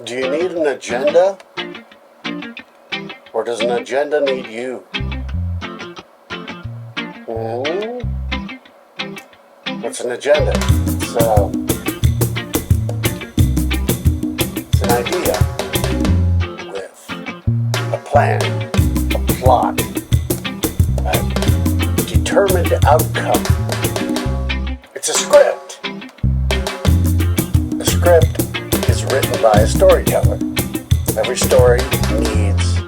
Do you need an agenda? Or does an agenda need you? What's an agenda? It's an idea with a plan, a plot, a determined outcome. It's a script. A script is written by a storyteller. Every story needs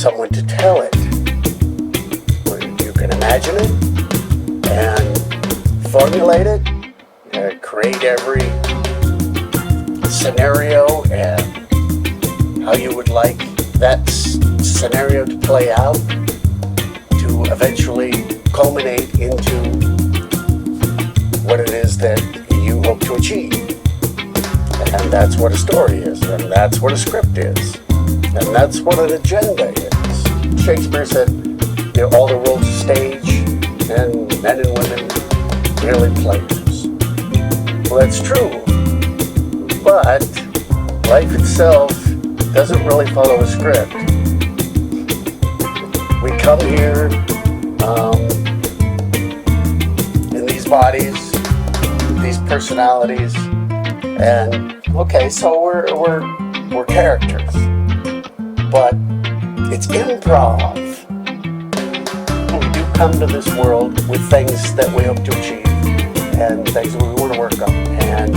someone to tell it. You can imagine it and formulate it, create every scenario and how you would like that scenario to play out to eventually culminate into what it is that you hope to achieve. And that's what a story is, and that's what a script is, and that's what an agenda is. Shakespeare said, all the world's a stage, and men and women merely players. Well, that's true, but life itself doesn't really follow a script. We come here in these bodies, these personalities, and okay, so we're characters, but it's improv. We do come to this world with things that we hope to achieve and things that we want to work on, and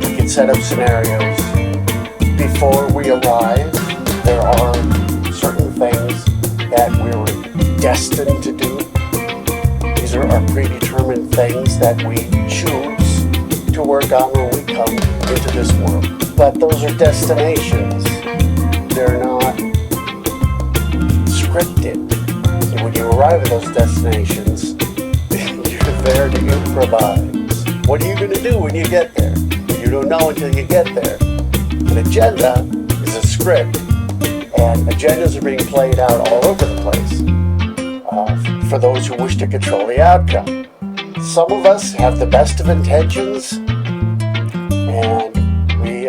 we can set up scenarios before we arrive. There are certain things that we were destined to do. These are our predetermined things that we choose to work on when we come into this world. But those are destinations. They're not scripted. So when you arrive at those destinations, you're there to improvise. What are you going to do when you get there? You don't know until you get there. An agenda is a script, and agendas are being played out all over the place for those who wish to control the outcome. Some of us have the best of intentions, and we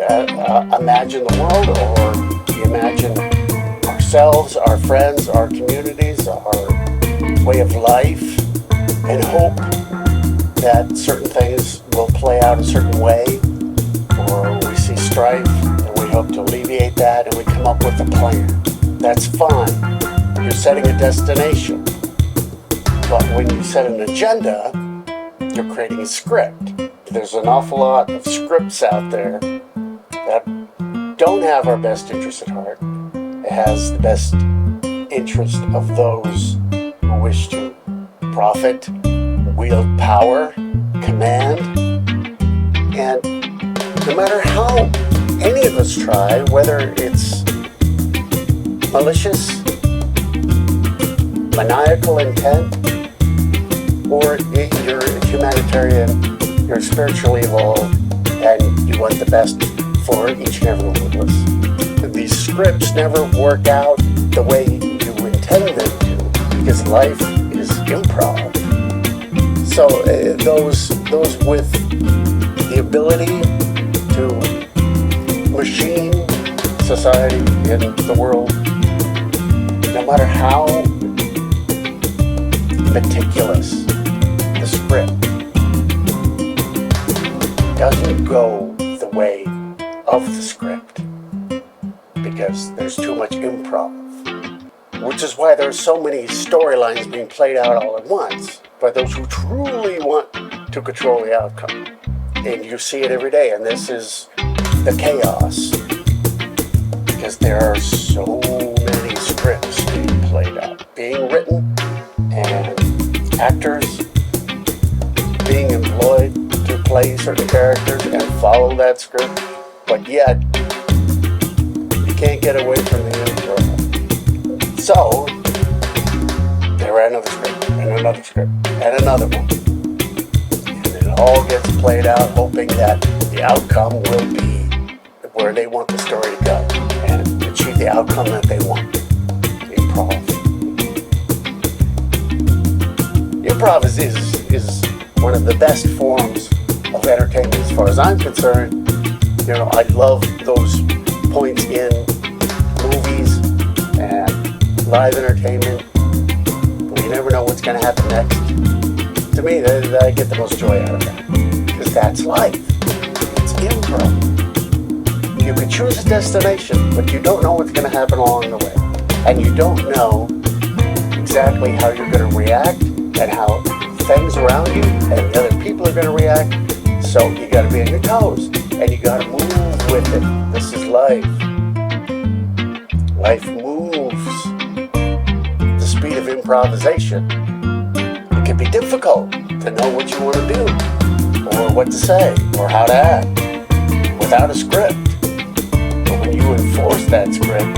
imagine the world, or we imagine ourselves, our friends, our communities, our way of life, and hope that certain things will play out a certain way, or we see strife and we hope to alleviate that, and we come up with a plan. That's fine. You're setting a destination. But when you set an agenda, you're creating a script. There's an awful lot of scripts out there that don't have our best interests at heart. It has the best interest of those who wish to profit, wield power, command. And no matter how any of us try, whether it's malicious, maniacal intent, or you're humanitarian, you're spiritually evolved, and you want the best for each and every one of us. These scripts never work out the way you intend them to, because life is improv. So those with the ability to machine society and the world, no matter how meticulous the script, doesn't go the way of the script, because there's too much improv, which is why there's so many storylines being played out all at once by those who truly want to control the outcome. And you see it every day, and this is the chaos, because there are so many scripts being played out, being written, and actors being employed to play certain characters and follow that script, but yet you can't get away from the improv. So there are another script, and another script, and another one, and it all gets played out, hoping that the outcome will be where they want the story to go and achieve the outcome that they want. Improv. Improv is one of the best forms of entertainment as far as I'm concerned. I love those points in movies and live entertainment. We never know what's going to happen next. To me, I get the most joy out of that. Because that's life. It's improv. You can choose a destination, but you don't know what's going to happen along the way. And you don't know exactly how you're going to react and how things around you and the other people are going to react. So you got to be on your toes and you got to move with it. This is life. Life moves. The speed of improvisation. It can be difficult to know what you want to do or what to say or how to act without a script. But when you enforce that script,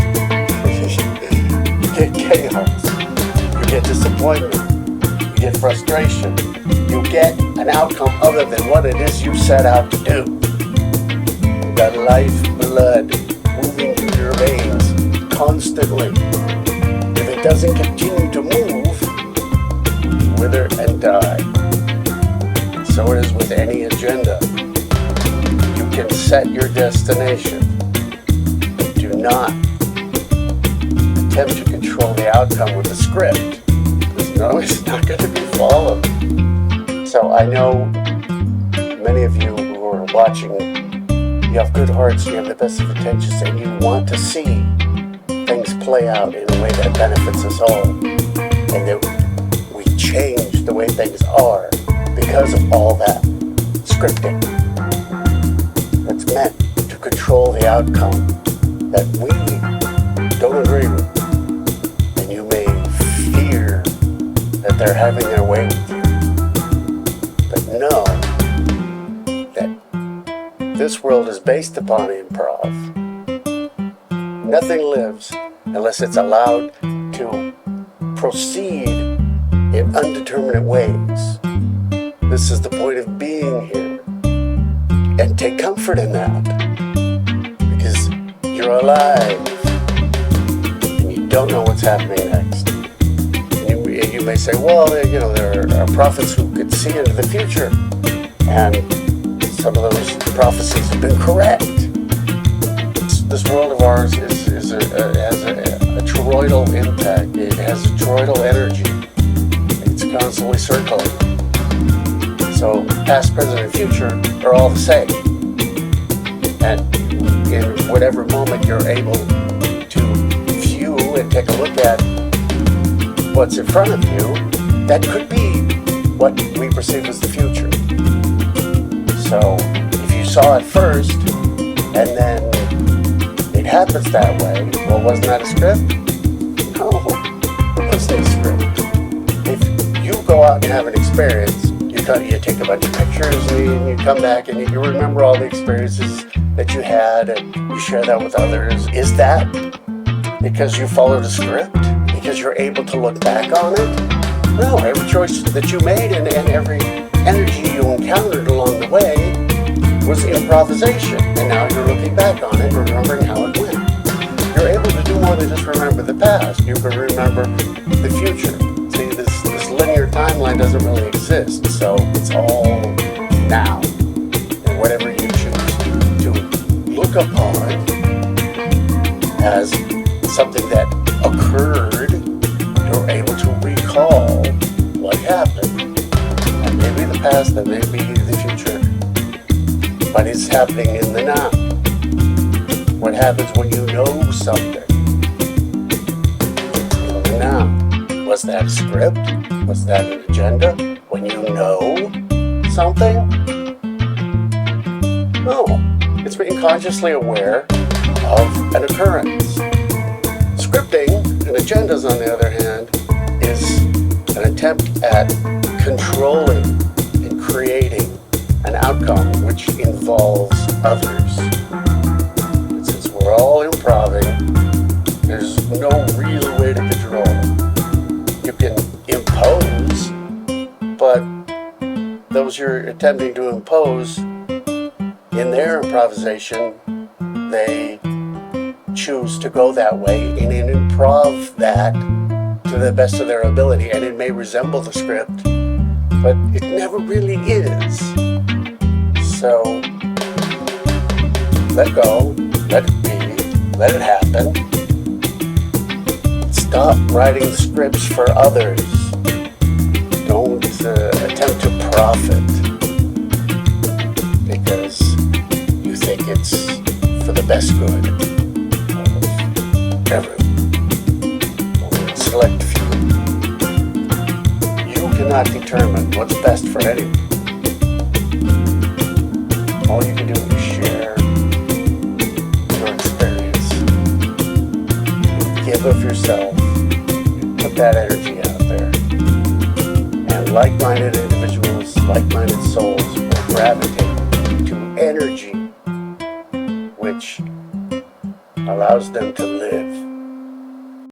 you get chaos, you get disappointment, you get frustration, you get an outcome other than what it is you set out to do. You've got life blood moving through your veins constantly. If it doesn't continue to move, you wither and die. So it is with any agenda. You can set your destination, but do not attempt to control the outcome with a script, because no, it's not going to be followed. So I know many of you who are watching, you have good hearts, you have the best of intentions, and you want to see things play out in a way that benefits us all, and that we change the way things are because of all that scripting that's meant to control the outcome that we don't agree with. And you may fear that they're having their way with you. But know that this world is based upon improv. Nothing lives unless it's allowed to proceed in undeterminate ways. This is the point of being here. And take comfort in that. Because you're alive. And you don't know what's happening next. You may say, well, there are prophets who could see into the future. And some of those prophecies have been correct. This world of ours has a toroidal impact. It has a toroidal energy. It's constantly circling. So past, present, and future are all the same. And in whatever moment you're able to view and take a look at what's in front of you, that could be what we perceive as the future. So if you saw it first and then it happens that way, well, wasn't that a script? No, it wasn't a script. If you go out and have an experience, you take a bunch of pictures and you come back and you remember all the experiences that you had and you share that with others. Is that because you followed a script? Because you're able to look back on it? No, every choice that you made and every energy you encountered along the way was improvisation. And now you're looking back on it, remembering how it went. You're able to do more than just remember the past. You can remember the future. See, this linear timeline doesn't really exist, so it's all now. And whatever you choose to look upon as something that occurred, you're able to recall what happened. And maybe the past, and maybe the future, but it's happening in the now. What happens when you know something? It's in the now. Was that a script? Was that an agenda? When you know something? No. It's being consciously aware of an occurrence. Scripting and agendas, on the other hand, is an attempt at controlling and creating an outcome which involves others. And since we're all improving, there's no real way to control. You can impose, but those you're attempting to impose, in their improvisation, they choose to go that way and improv that to the best of their ability. And it may resemble the script, but it never really is. So let go, let it be, let it happen. Stop writing scripts for others. Don't attempt to profit because you think it's for the best good of everyone, or select few. You cannot determine what's best for anyone. All you can do is share your experience, give of yourself, put that energy out there. And like-minded individuals, like-minded souls will gravitate to energy which allows them to live